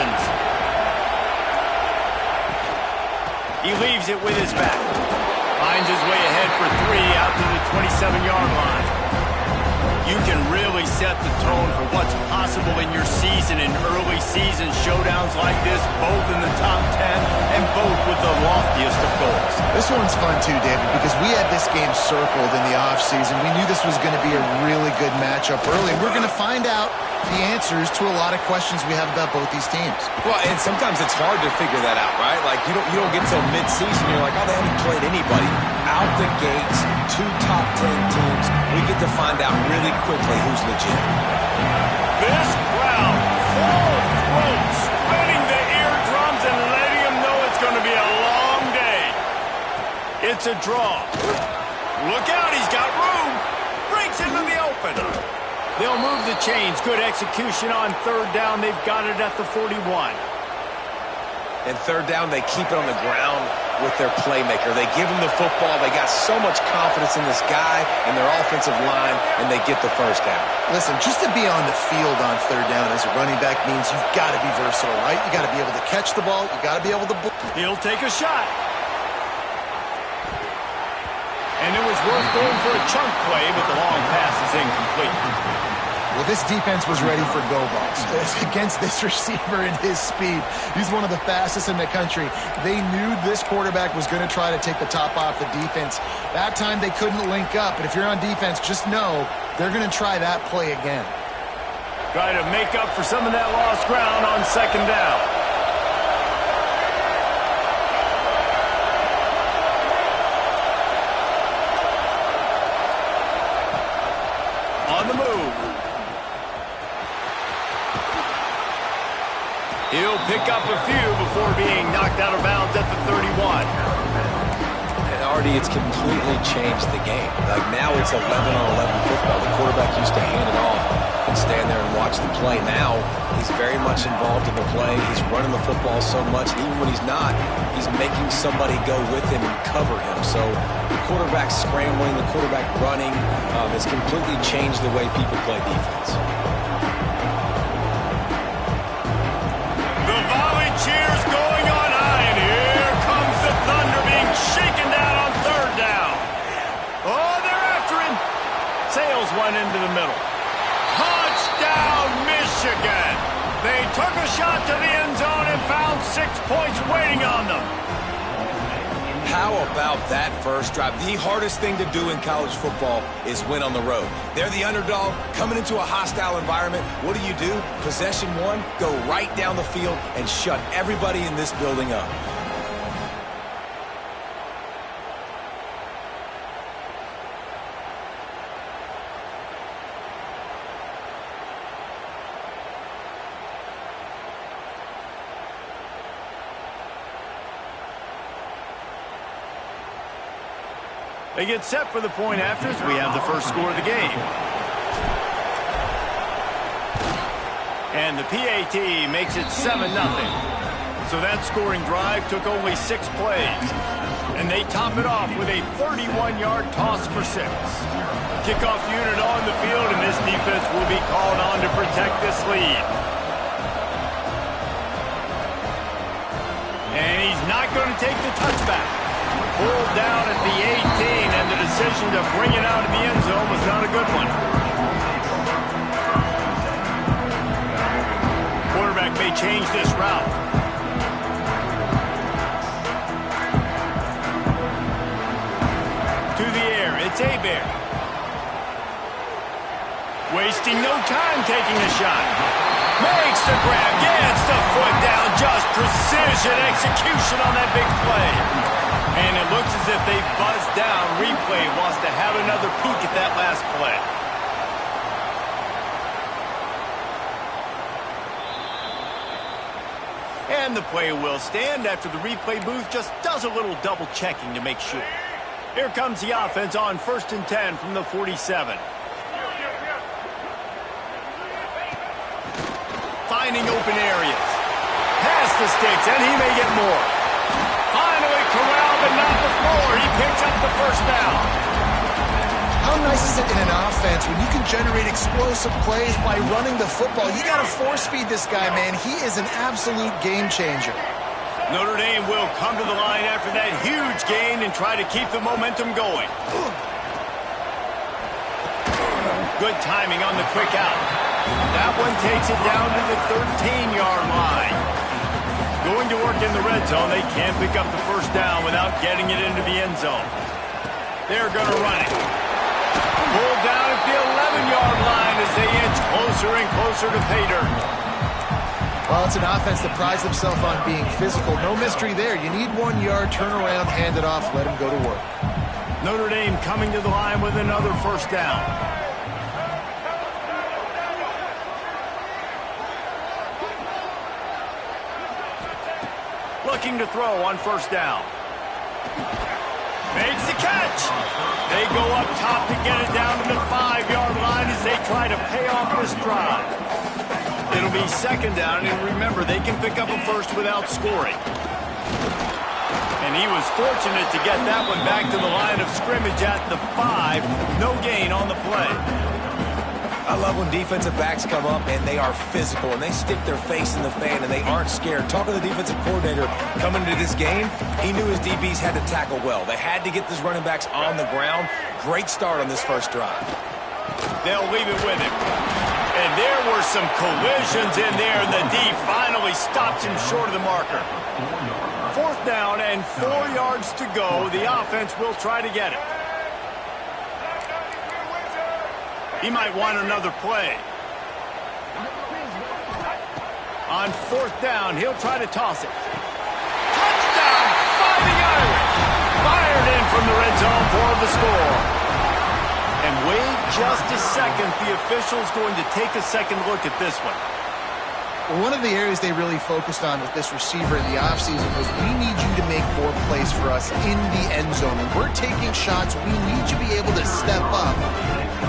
seasons. He leaves it with his back. Finds his way ahead for 3 out to the 27-yard line. You can really set the tone for what's possible in your season in early season showdowns like this, both in the top 10 and both with the loftiest of goals. This one's fun too, David, because we had this game circled in the offseason. We knew this was going to be a really good matchup early. We're going to find out the answers to a lot of questions we have about both these teams. Well, and sometimes it's hard to figure that out, right? Like, you don't get till mid-season, you're like, oh, they haven't played anybody. Out the gates, 2 top 10 teams, we get to find out really quickly who's legit. This crowd, full of throats, splitting the eardrums and letting them know it's going to be a long day. It's a draw. Look out, he's got room. Breaks into the open. They'll move the chains. Good execution on 3rd down. They've got it at the 41. And 3rd down, they keep it on the ground with their playmaker. They give him the football. They got so much confidence in this guy and their offensive line, and they get the 1st down. Listen, just to be on the field on 3rd down as a running back means you've got to be versatile, right? You got to be able to catch the ball. You got to be able to... He'll take a shot. And it was worth going for a chunk play, but the long pass is incomplete. Well, this defense was ready for go balls. Against this receiver and his speed, he's one of the fastest in the country. They knew this quarterback was going to try to take the top off the defense. That time they couldn't link up, but if you're on defense, just know they're going to try that play again. Try to make up for some of that lost ground on 2nd down. On the move. He'll pick up a few before being knocked out of bounds at the 31. And already it's completely changed the game. Like, now it's 11-on-11 football. The quarterback used to hand it off and stand there and watch the play. Now he's very much involved in the play. He's running the football so much. Even when he's not, he's making somebody go with him and cover him. So the quarterback scrambling, the quarterback running has completely changed the way people play defense. Cheers going on high, and here comes the Thunder being shaken down on 3rd down. Oh, they're after him. Sails one into the middle. Touchdown, Michigan. They took a shot to the end zone and found 6 points waiting on them. How about that first drive? The hardest thing to do in college football is win on the road. They're the underdog, coming into a hostile environment. What do? Possession 1, go right down the field and shut everybody in this building up. They get set for the point afters. We have the first score of the game. And the PAT makes it 7-0. So that scoring drive took only 6 plays. And they top it off with a 31-yard toss for 6. Kickoff unit on the field, and this defense will be called on to protect this lead. And he's not going to take the touchback. Pulled down at the 18, and the decision to bring it out of the end zone was not a good one. Quarterback may change this route. To the air, it's Hebert. Wasting no time taking the shot. Makes the grab, gets the foot down, just precision execution on that big play. And it looks as if they buzzed down. Replay wants to have another peek at that last play. And the play will stand after the replay booth just does a little double checking to make sure. Here comes the offense on 1st and 10 from the 47. Finding open areas. Past the sticks, and he may get more. Finally corralled, but not before. He picks up the 1st down. How nice is it in an offense when you can generate explosive plays by running the football? You got to force-feed this guy, man. He is an absolute game changer. Notre Dame will come to the line after that huge gain and try to keep the momentum going. Good timing on the quick out. That one takes it down to the 13-yard line. Going to work in the red zone, they can't pick up the first down without getting it into the end zone. They're going to run it. Pulled down at the 11-yard line as they inch closer and closer to pay dirt. Well, it's an offense that prides themselves on being physical. No mystery there. You need 1 yard, turn around, hand it off, let them go to work. Notre Dame coming to the line with another first down. Looking to throw on first down. Makes the catch. They go up top to get it down to the 5-yard line as they try to pay off this drive. It'll be second down, and remember, they can pick up a first without scoring. And he was fortunate to get that one back to the line of scrimmage at the 5. No gain on the play. I love when defensive backs come up and they are physical and they stick their face in the fan and they aren't scared. Talking to the defensive coordinator coming into this game, he knew his DBs had to tackle well. They had to get these running backs on the ground. Great start on this first drive. They'll leave it with him. And there were some collisions in there, and the D finally stops him short of the marker. Fourth down and 4 yards to go. The offense will try to get it. He might want another play. On fourth down, he'll try to toss it. Touchdown, Fighting Irish! Fired in from the red zone for the score. And wait just a second. The official's going to take a second look at this one. Well, one of the areas they really focused on with this receiver in the offseason was we need you to make 4 plays for us in the end zone. When we're taking shots, we need you to be able to step up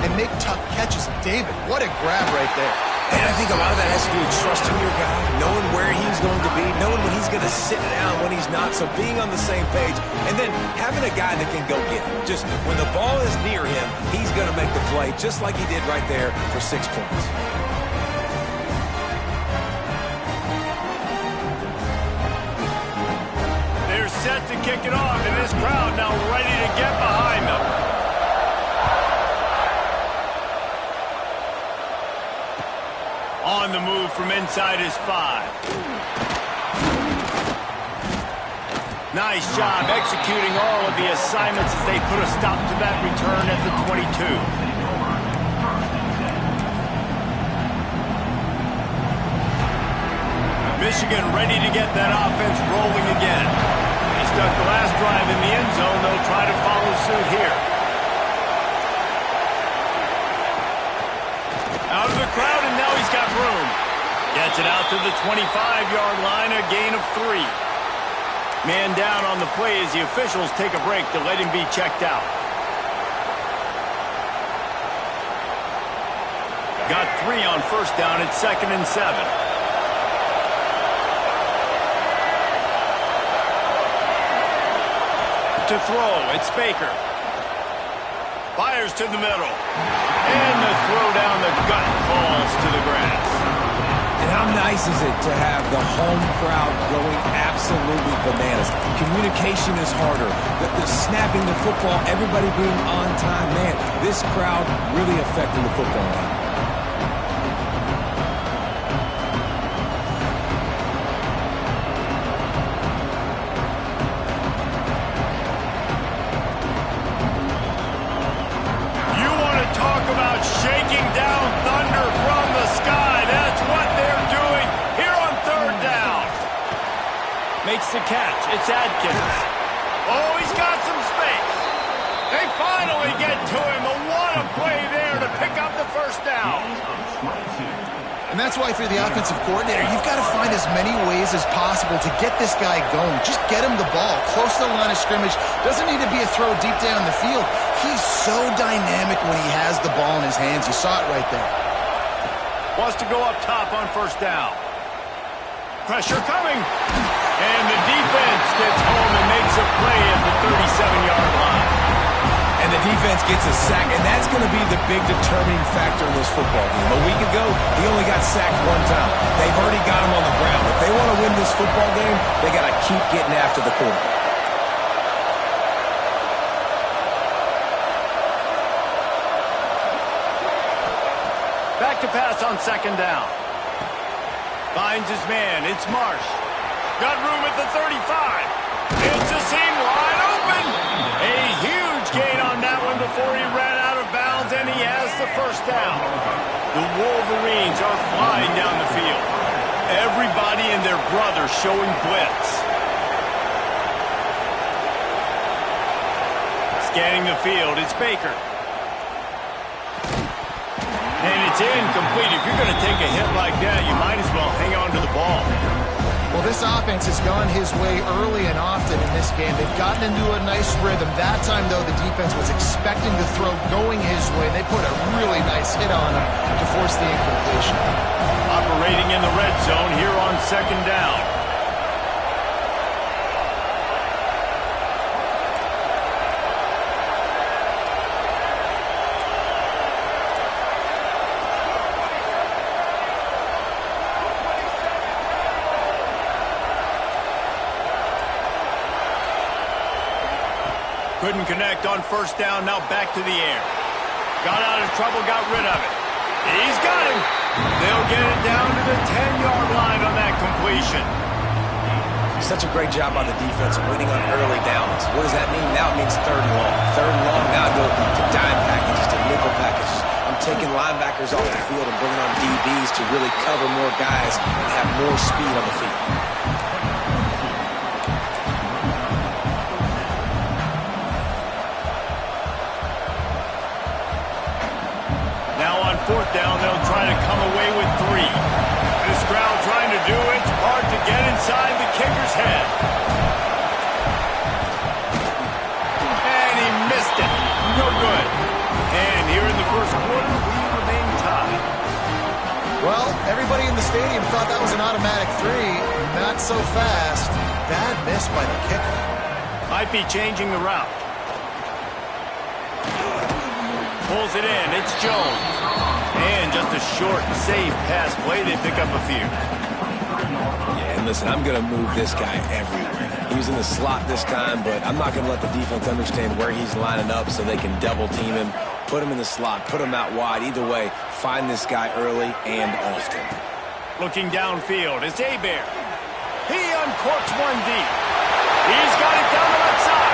and make tough catches. David, what a grab right there. And I think a lot of that has to do with trusting your guy, knowing where he's going to be, knowing when he's going to sit down, when he's not, so being on the same page, and then having a guy that can go get it. Just when the ball is near him, he's going to make the play, just like he did right there for 6 points. They're set to kick it off, and this crowd now ready to get behind them. On the move from inside his 5. Nice job executing all of the assignments as they put a stop to that return at the 22. Michigan ready to get that offense rolling again. They stuck the last drive in the end zone. They'll try to follow suit here. Out of the crowd, and now he's got room. Gets it out to the 25-yard line, a gain of 3. Man down on the play as the officials take a break to let him be checked out. Got 3 on first down at 2nd and 7. To throw, it's Baker. Fires to the middle. And the throw down the gut falls to the grass. And how nice is it to have the home crowd going absolutely bananas? Communication is harder. The snapping the football, everybody being on time. Man, this crowd really affecting the football line. Shaking down thunder from the sky. That's what they're doing here on third down. Makes the catch. It's Adkins. Oh, he's got some space. They finally get to him. What a play there to pick up the first down. And that's why, if you're the offensive coordinator, you've got to find as many ways as possible to get this guy going. Just get him the ball close to the line of scrimmage. Doesn't need to be a throw deep down the field. He's so dynamic when he has the ball in his hands. You saw it right there. Wants to go up top on first down. Pressure coming. And the defense gets home and makes a play at the 37-yard line. And the defense gets a sack, and that's going to be the big determining factor in this football game. A week ago, he only got sacked one time. They've already got him on the ground. If they want to win this football game, they got to keep getting after the quarterback. Back to pass on second down. Finds his man. It's Marsh. Got room at the 35. It's a seam wide open. A huge gain on that one before he ran out of bounds, and he has the first down. The Wolverines are flying down the field. Everybody and their brother showing blitz. Scanning the field, it's Baker. And it's incomplete. If you're going to take a hit like that, you might as well hang on to the ball. Well, this offense has gone his way early and often in this game. They've gotten into a nice rhythm. That time, though, the defense was expecting the throw going his way. They put a really nice hit on him to force the incompletion. Operating in the red zone here on second down. Couldn't connect on first down, now back to the air. Got out of trouble, got rid of it. He's got him. They'll get it down to the 10-yard line on that completion. Such a great job by the defense winning on early downs. What does that mean? Now it means third and long. Third and long, now go to dime packages, to nickel packages. I'm taking linebackers off the field and bringing on DBs to really cover more guys and have more speed on the field. Fourth down, they'll try to come away with 3. This crowd trying to do its part to get inside the kicker's head. And he missed it. No good. And here in the first quarter, we remain tied. Well, everybody in the stadium thought that was an automatic 3. Not so fast. Bad miss by the kicker. Might be changing the route. Pulls it in. It's Jones. And just a short, safe pass play. They pick up a few. Yeah, and listen, I'm going to move this guy everywhere. He was in the slot this time, but I'm not going to let the defense understand where he's lining up so they can double team him, put him in the slot, put him out wide. Either way, find this guy early and often. Looking downfield, it's Hebert. He uncorks one deep. He's got it down the left side.